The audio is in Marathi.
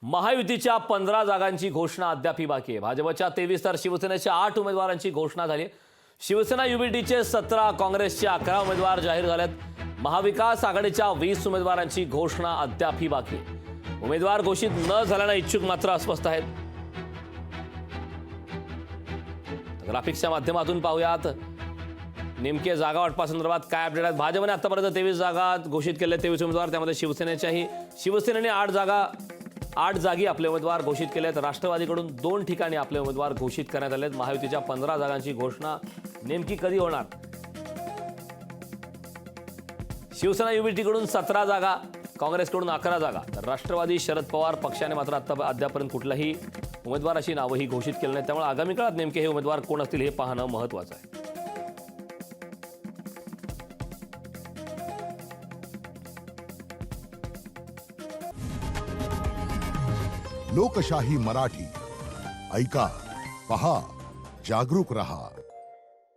महायुतीच्या 15 जागांची घोषणा अद्यापही बाकी आहे। भाजपच्या 23 तर शिवसेनेच्या 8 उमेदवारांची घोषणा झाली। शिवसेना युबीटीचे 17, काँग्रेसचे 11 उमेदवार जाहीर झालेत। महाविकास आघाडीच्या 20 उमेदवारांची घोषणा अद्यापही बाकी आहे। उमेदवार घोषित न झाल्याने इच्छुक मात्र अस्वस्थ आहेत। ग्राफिक्सच्या माध्यमातून पाहूयात नेमके जागा वाटपासंदर्भात काय अपडेट आहेत। भाजपने आतापर्यंत 23 जागा घोषित केले, 23 उमेदवार, त्यामध्ये शिवसेनेने 8 जागी आपले उमेदवार घोषित केले आहेत। राष्ट्रवादीकडून 2 ठिकाणी आपले उमेदवार घोषित करण्यात आले आहेत। महायुतीच्या 15 जागांची घोषणा नेमकी कधी होणार? शिवसेना युबीटीकडून 17 जागा, काँग्रेसकडून 11 जागा, तर राष्ट्रवादी शरद पवार पक्षाने मात्र अद्यापर्यंत कुठलाही उमेदवाराची नावही घोषित केलं नाही। त्यामुळे आगामी काळात नेमके हे उमेदवार कोण असतील हे पाहणं महत्त्वाचं आहे। लोकशाही मराठी ऐका, पहा, जागरूक रहा।